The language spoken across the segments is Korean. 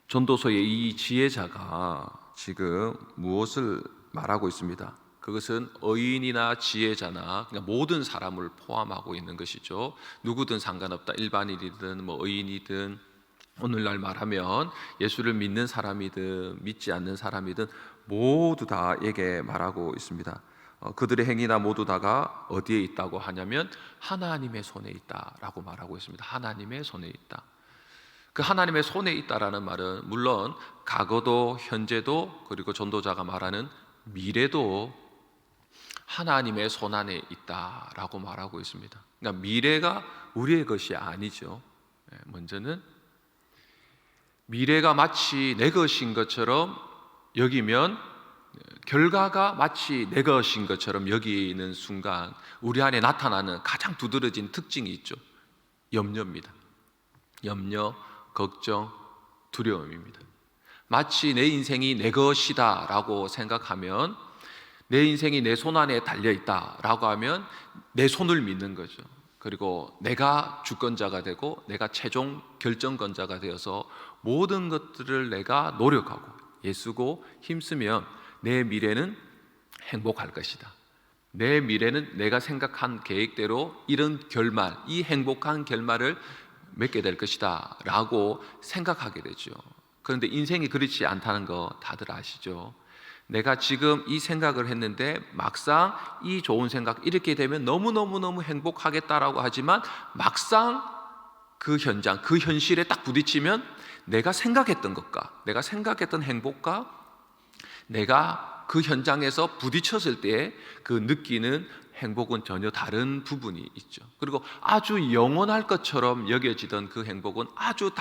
전도서의 이 지혜자가 지금 무엇을 말하고 있습니다. 그것은 의인이나 지혜자나 그냥 모든 사람을 포함하고 있는 것이죠. 누구든 상관없다. 일반인이든 의인이든, 오늘날 말하면 예수를 믿는 사람이든 믿지 않는 사람이든 모두 다에게 말하고 있습니다. 그들의 행위나 모두 다가 어디에 있다고 하냐면 하나님의 손에 있다라고 말하고 있습니다. 하나님의 손에 있다. 그 하나님의 손에 있다라는 말은 물론 과거도 현재도, 그리고 전도자가 말하는 미래도 하나님의 손 안에 있다라고 말하고 있습니다. 그러니까 미래가 우리의 것이 아니죠. 먼저는 미래가 마치 내 것인 것처럼 여기면, 결과가 마치 내 것인 것처럼 여기는 순간 우리 안에 나타나는 가장 두드러진 특징이 있죠. 염려입니다. 염려, 걱정, 두려움입니다. 마치 내 인생이 내 것이다 라고 생각하면, 내 인생이 내 손 안에 달려있다 라고 하면 내 손을 믿는 거죠. 그리고 내가 주권자가 되고 내가 최종 결정권자가 되어서 모든 것들을 내가 노력하고 애쓰고 힘쓰면 내 미래는 행복할 것이다. 내 미래는 내가 생각한 계획대로 이런 결말, 이 행복한 결말을 맺게 될 것이다 라고 생각하게 되죠. 그런데 인생이 그렇지 않다는 거 다들 아시죠? 내가 지금 이 생각을 했는데 막상 이 좋은 생각 이렇게 되면 너무너무너무 행복하겠다라고 하지만 막상 그 현장, 그 현실에 딱 부딪히면 내가 생각했던 것과, 내가 생각했던 행복과 내가 그 현장에서 부딪혔을 때 그 느끼는 행복은 전혀 다른 부분이 있죠. 그리고 아주 영원할 것처럼 여겨지던 그 행복은 아주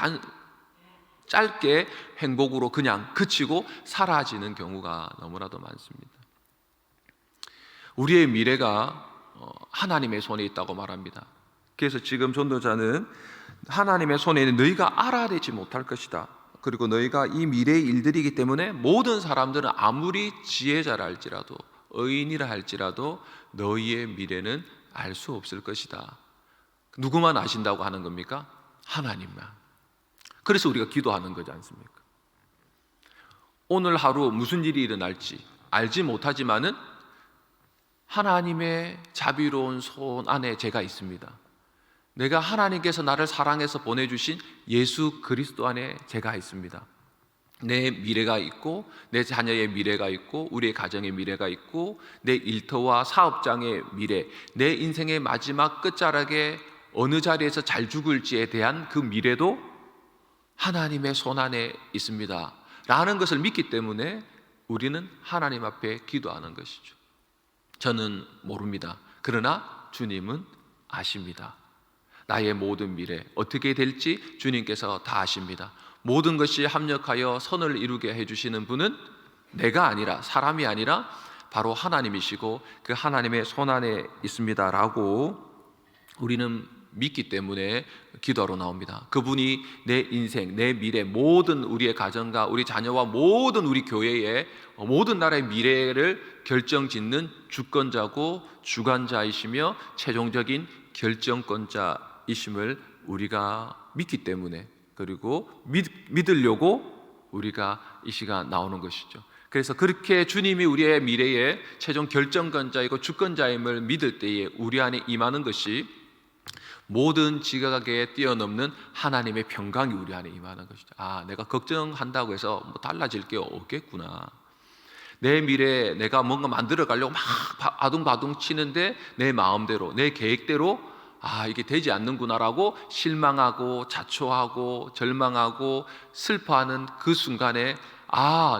짧게 행복으로 그냥 그치고 사라지는 경우가 너무나도 많습니다. 우리의 미래가 하나님의 손에 있다고 말합니다. 그래서 지금 전도자는 하나님의 손에 있는 너희가 알아내지 못할 것이다. 그리고 너희가 이 미래의 일들이기 때문에 모든 사람들은 아무리 지혜자라 할지라도, 의인이라 할지라도 너희의 미래는 알 수 없을 것이다. 누구만 아신다고 하는 겁니까? 하나님만. 그래서 우리가 기도하는 거지 않습니까? 오늘 하루 무슨 일이 일어날지 알지 못하지만은 하나님의 자비로운 손 안에 제가 있습니다. 내가 하나님께서 나를 사랑해서 보내주신 예수 그리스도 안에 제가 있습니다. 내 미래가 있고, 내 자녀의 미래가 있고, 우리의 가정의 미래가 있고, 내 일터와 사업장의 미래, 내 인생의 마지막 끝자락에 어느 자리에서 잘 죽을지에 대한 그 미래도 하나님의 손 안에 있습니다 라는 것을 믿기 때문에 우리는 하나님 앞에 기도하는 것이죠. 저는 모릅니다. 그러나 주님은 아십니다. 나의 모든 미래 어떻게 될지 주님께서 다 아십니다. 모든 것이 합력하여 선을 이루게 해주시는 분은 내가 아니라, 사람이 아니라 바로 하나님이시고 그 하나님의 손 안에 있습니다 라고 우리는 믿기 때문에 기도하러 나옵니다. 그분이 내 인생, 내 미래, 모든 우리의 가정과 우리 자녀와 모든 우리 교회의 모든 나라의 미래를 결정짓는 주권자고 주관자이시며 최종적인 결정권자이심을 우리가 믿기 때문에, 그리고 믿으려고 우리가 이 시간 나오는 것이죠. 그래서 그렇게 주님이 우리의 미래의 최종 결정권자이고 주권자임을 믿을 때에 우리 안에 임하는 것이 모든 지각에 뛰어넘는 하나님의 평강이 우리 안에 임하는 것이죠. 아, 내가 걱정한다고 해서 달라질 게 없겠구나. 내 미래에 내가 뭔가 만들어 가려고 막 바둥바둥 치는데 내 마음대로, 내 계획대로 이게 되지 않는구나라고 실망하고 자초하고 절망하고 슬퍼하는 그 순간에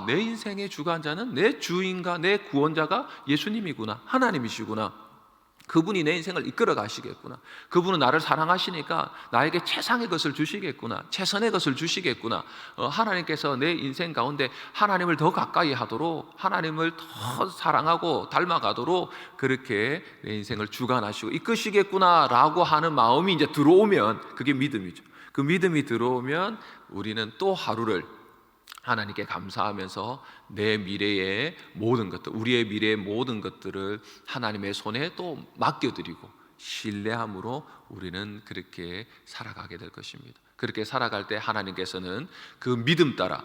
내 인생의 주관자는 내 주인과 내 구원자가 예수님이구나, 하나님이시구나. 그분이 내 인생을 이끌어 가시겠구나. 그분은 나를 사랑하시니까 나에게 최상의 것을 주시겠구나, 최선의 것을 주시겠구나. 하나님께서 내 인생 가운데 하나님을 더 가까이 하도록, 하나님을 더 사랑하고 닮아가도록 그렇게 내 인생을 주관하시고 이끄시겠구나 라고 하는 마음이 이제 들어오면 그게 믿음이죠. 그 믿음이 들어오면 우리는 또 하루를 하나님께 감사하면서 내 미래의 모든 것들, 우리의 미래의 모든 것들을 하나님의 손에 또 맡겨드리고 신뢰함으로 우리는 그렇게 살아가게 될 것입니다. 그렇게 살아갈 때 하나님께서는 그 믿음 따라,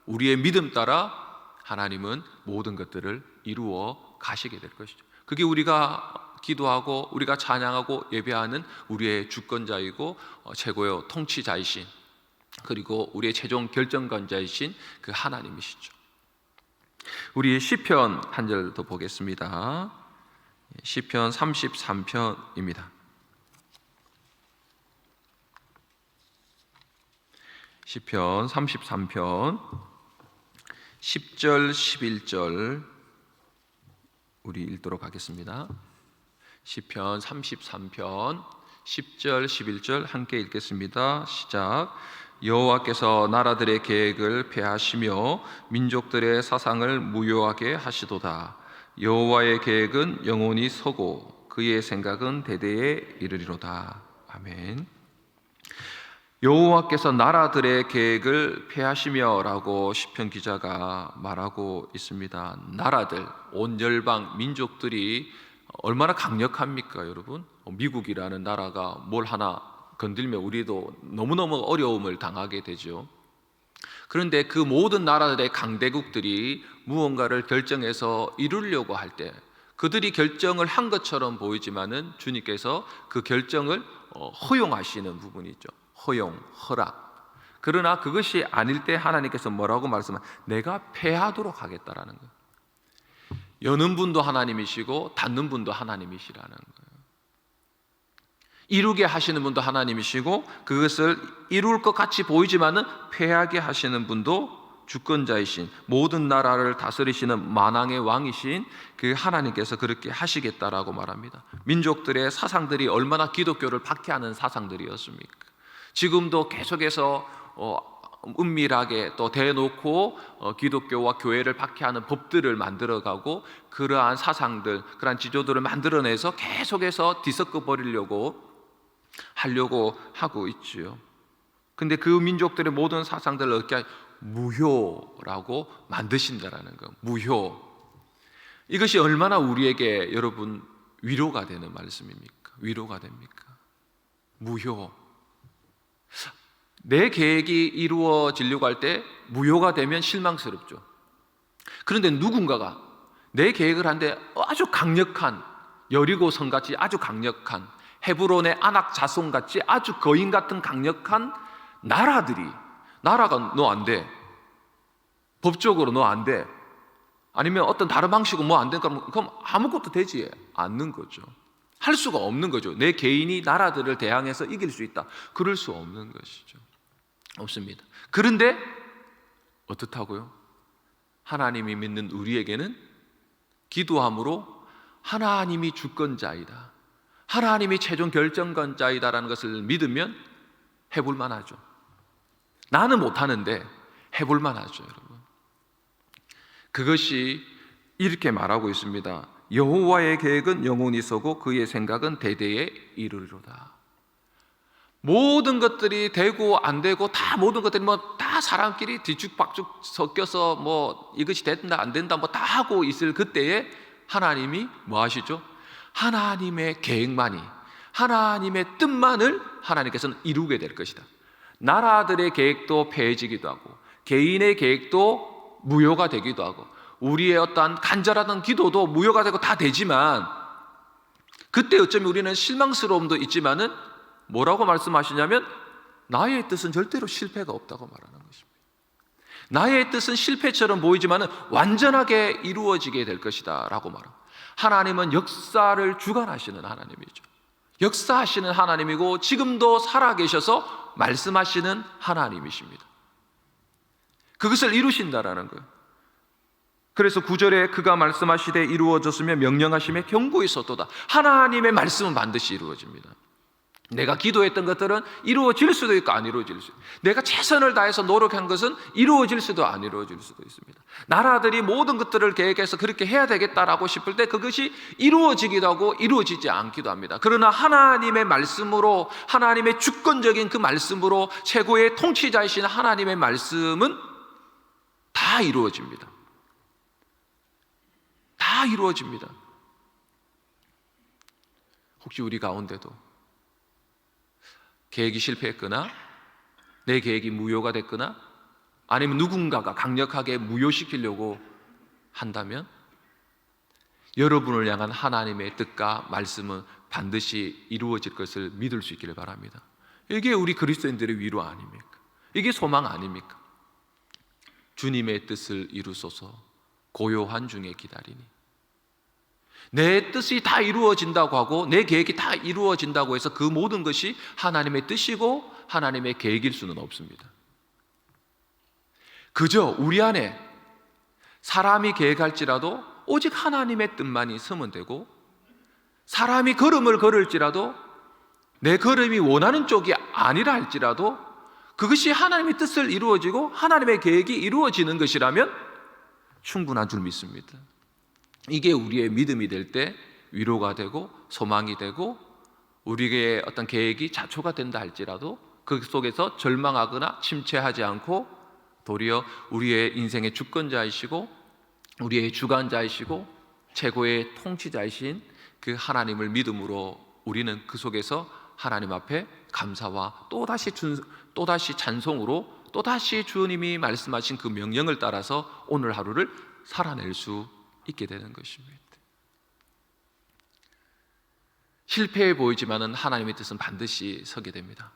우리의 믿음 따라 하나님은 모든 것들을 이루어 가시게 될 것이죠. 그게 우리가 기도하고 우리가 찬양하고 예배하는 우리의 주권자이고 최고의 통치자이신, 그리고 우리의 최종 결정권자이신 그 하나님이시죠. 우리 시편 한 절 더 보겠습니다. 시편 33편입니다. 시편 33편 10절 11절 우리 읽도록 하겠습니다. 시편 33편 10절 11절 함께 읽겠습니다. 시작. 여호와께서 나라들의 계획을 폐하시며 민족들의 사상을 무효하게 하시도다. 여호와의 계획은 영원히 서고 그의 생각은 대대에 이르리로다. 아멘. 여호와께서 나라들의 계획을 폐하시며 라고 시편 기자가 말하고 있습니다. 나라들, 온 열방 민족들이 얼마나 강력합니까 여러분? 미국이라는 나라가 뭘 하나 건들면 우리도 너무너무 어려움을 당하게 되죠. 그런데 그 모든 나라들의 강대국들이 무언가를 결정해서 이루려고 할 때 그들이 결정을 한 것처럼 보이지만은 주님께서 그 결정을 허용하시는 부분이 있죠. 허용, 허락. 그러나 그것이 아닐 때 하나님께서 뭐라고 말씀하세요? 내가 폐하도록 하겠다라는 거예요. 여는 분도 하나님이시고 닫는 분도 하나님이시라는 거예요. 이루게 하시는 분도 하나님이시고 그것을 이룰 것 같이 보이지만은 폐하게 하시는 분도 주권자이신, 모든 나라를 다스리시는 만왕의 왕이신 그 하나님께서 그렇게 하시겠다라고 말합니다. 민족들의 사상들이 얼마나 기독교를 박해하는 사상들이었습니까? 지금도 계속해서 은밀하게 또 대놓고 기독교와 교회를 박해하는 법들을 만들어가고 그러한 사상들, 그러한 지조들을 만들어내서 계속해서 뒤섞어 버리려고 하려고 하고 있지요. 근데 그 민족들의 모든 사상들을 어떻게 무효라고 만드신다라는 거. 무효. 이것이 얼마나 우리에게 여러분 위로가 되는 말씀입니까? 위로가 됩니까? 무효. 내 계획이 이루어지려고 할 때 무효가 되면 실망스럽죠. 그런데 누군가가 내 계획을 하는데 아주 강력한 여리고성같이 아주 강력한 헤브론의 아낙 자손같이 아주 거인 같은 강력한 나라가 너 안 돼, 법적으로 너 안 돼, 아니면 어떤 다른 방식으로 뭐 안 돼, 그럼 아무것도 되지 않는 거죠. 할 수가 없는 거죠. 내 개인이 나라들을 대항해서 이길 수 있다, 그럴 수 없는 것이죠. 없습니다. 그런데 어떻다고요? 하나님이 믿는 우리에게는 기도함으로 하나님이 주권자이다, 하나님이 최종 결정권자이다라는 것을 믿으면 해볼 만하죠. 나는 못하는데 해볼 만하죠, 여러분. 그것이 이렇게 말하고 있습니다. 여호와의 계획은 영원히 서고 그의 생각은 대대에 이르리로다. 모든 것들이 되고 안 되고 다 모든 것들이 다 사람끼리 뒤죽박죽 섞여서 이것이 된다 안 된다 다 하고 있을 그때에 하나님이 뭐 하시죠? 하나님의 계획만이, 하나님의 뜻만을 하나님께서는 이루게 될 것이다. 나라들의 계획도 폐해지기도 하고 개인의 계획도 무효가 되기도 하고 우리의 어떠한 간절하던 기도도 무효가 되고 다 되지만 그때 어쩌면 우리는 실망스러움도 있지만은 뭐라고 말씀하시냐면 나의 뜻은 절대로 실패가 없다고 말하는 것입니다. 나의 뜻은 실패처럼 보이지만은 완전하게 이루어지게 될 것이다 라고 말합니다. 하나님은 역사를 주관하시는 하나님이죠. 역사하시는 하나님이고 지금도 살아계셔서 말씀하시는 하나님이십니다. 그것을 이루신다라는 거예요. 그래서 9절에 그가 말씀하시되 이루어졌으며 명령하심에 경고히 섰도다. 하나님의 말씀은 반드시 이루어집니다. 내가 기도했던 것들은 이루어질 수도 있고 안 이루어질 수도 있고, 내가 최선을 다해서 노력한 것은 이루어질 수도 안 이루어질 수도 있습니다. 나라들이 모든 것들을 계획해서 그렇게 해야 되겠다라고 싶을 때 그것이 이루어지기도 하고 이루어지지 않기도 합니다. 그러나 하나님의 말씀으로, 하나님의 주권적인 그 말씀으로, 최고의 통치자이신 하나님의 말씀은 다 이루어집니다. 다 이루어집니다. 혹시 우리 가운데도 계획이 실패했거나 내 계획이 무효가 됐거나 아니면 누군가가 강력하게 무효시키려고 한다면 여러분을 향한 하나님의 뜻과 말씀은 반드시 이루어질 것을 믿을 수 있기를 바랍니다. 이게 우리 그리스도인들의 위로 아닙니까? 이게 소망 아닙니까? 주님의 뜻을 이루소서 고요한 중에 기다리니. 내 뜻이 다 이루어진다고 하고 내 계획이 다 이루어진다고 해서 그 모든 것이 하나님의 뜻이고 하나님의 계획일 수는 없습니다. 그저 우리 안에 사람이 계획할지라도 오직 하나님의 뜻만 있으면 되고, 사람이 걸음을 걸을지라도 내 걸음이 원하는 쪽이 아니라 할지라도 그것이 하나님의 뜻을 이루어지고 하나님의 계획이 이루어지는 것이라면 충분한 줄 믿습니다. 이게 우리의 믿음이 될 때 위로가 되고 소망이 되고, 우리의 어떤 계획이 자초가 된다 할지라도 그 속에서 절망하거나 침체하지 않고 도리어 우리의 인생의 주권자이시고 우리의 주관자이시고 최고의 통치자이신 그 하나님을 믿음으로 우리는 그 속에서 하나님 앞에 감사와 또다시 찬송으로 또다시 주님이 말씀하신 그 명령을 따라서 오늘 하루를 살아낼 수 있게 되는 것입니다. 실패해 보이지만은 하나님의 뜻은 반드시 서게 됩니다.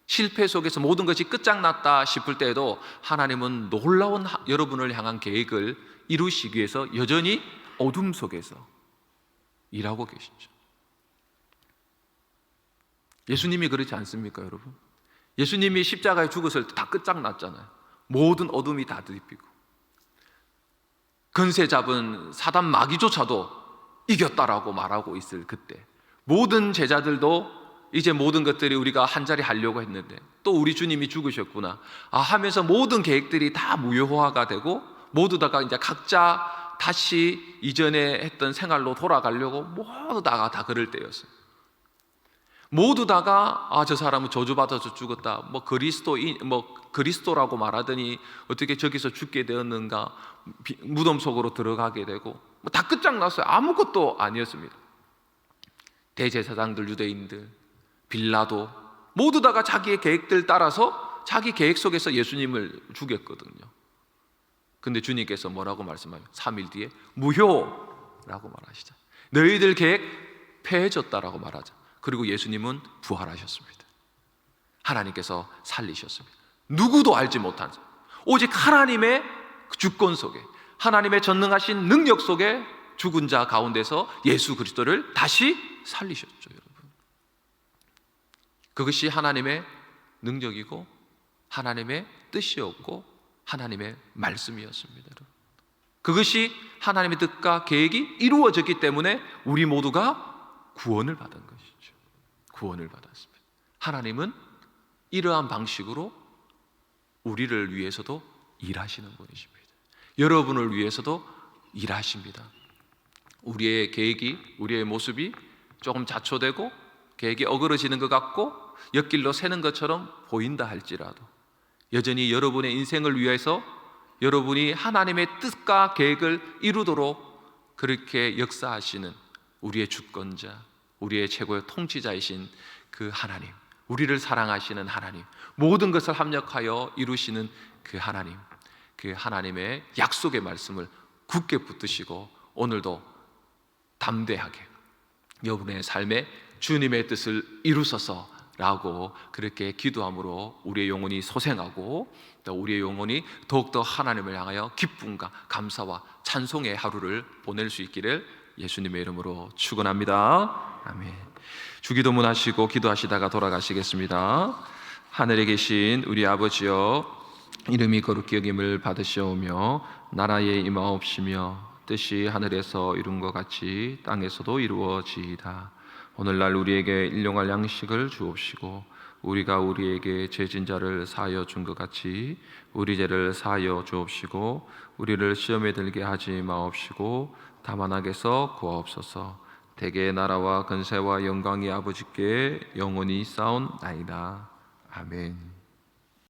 실패 속에서 모든 것이 끝장났다 싶을 때에도 하나님은 놀라운 여러분을 향한 계획을 이루시기 위해서 여전히 어둠 속에서 일하고 계시죠. 예수님이 그렇지 않습니까, 여러분? 예수님이 십자가에 죽었을 때 다 끝장났잖아요. 모든 어둠이 다 뒤집히고 권세 잡은 사단 마귀조차도 이겼다라고 말하고 있을 그때 모든 제자들도 이제 모든 것들이 우리가 한자리 하려고 했는데 또 우리 주님이 죽으셨구나 하면서 모든 계획들이 다 무효화가 되고 모두 다가 이제 각자 다시 이전에 했던 생활로 돌아가려고 모두 다가 다 그럴 때였어요. 모두 다가 저 사람은 저주받아서 죽었다, 그리스도라고 말하더니 어떻게 저기서 죽게 되었는가, 무덤 속으로 들어가게 되고 다 끝장났어요. 아무것도 아니었습니다. 대제사장들, 유대인들, 빌라도 모두 다가 자기의 계획들 따라서 자기 계획 속에서 예수님을 죽였거든요. 근데 주님께서 뭐라고 말씀하세요? 3일 뒤에 무효라고 말하시죠. 너희들 계획 패해졌다라고 말하죠. 그리고 예수님은 부활하셨습니다. 하나님께서 살리셨습니다. 누구도 알지 못한 오직 하나님의 주권 속에 하나님의 전능하신 능력 속에 죽은 자 가운데서 예수 그리스도를 다시 살리셨죠, 여러분. 그것이 하나님의 능력이고 하나님의 뜻이었고 하나님의 말씀이었습니다. 그것이 하나님의 뜻과 계획이 이루어졌기 때문에 우리 모두가 구원을 받은 것이죠. 구원을 받았습니다. 하나님은 이러한 방식으로 우리를 위해서도 일하시는 분이십니다. 여러분을 위해서도 일하십니다. 우리의 계획이, 우리의 모습이 조금 자초되고 계획이 어그러지는 것 같고 옆길로 새는 것처럼 보인다 할지라도 여전히 여러분의 인생을 위해서 여러분이 하나님의 뜻과 계획을 이루도록 그렇게 역사하시는 우리의 주권자, 우리의 최고의 통치자이신 그 하나님, 우리를 사랑하시는 하나님, 모든 것을 합력하여 이루시는 그 하나님, 그 하나님의 약속의 말씀을 굳게 붙드시고 오늘도 담대하게 여러분의 삶에 주님의 뜻을 이루소서라고 그렇게 기도함으로 우리의 영혼이 소생하고 또 우리의 영혼이 더욱더 하나님을 향하여 기쁨과 감사와 찬송의 하루를 보낼 수 있기를 예수님의 이름으로 축원합니다. 아멘. 주기도문 하시고 기도하시다가 돌아가시겠습니다. 하늘에 계신 우리 아버지여, 이름이 거룩히 여김을 받으시오며 나라에 임하옵시며 뜻이 하늘에서 이룬 것 같이 땅에서도 이루어지이다. 오늘날 우리에게 일용할 양식을 주옵시고 우리가 우리에게 죄진 자를 사하여 준 것 같이 우리 죄를 사하여 주옵시고 우리를 시험에 들게 하지 마옵시고 다만 악에서 구하옵소서. 대개의 나라와 근세와 영광이 아버지께 영원히 쌓온나이다. 아멘.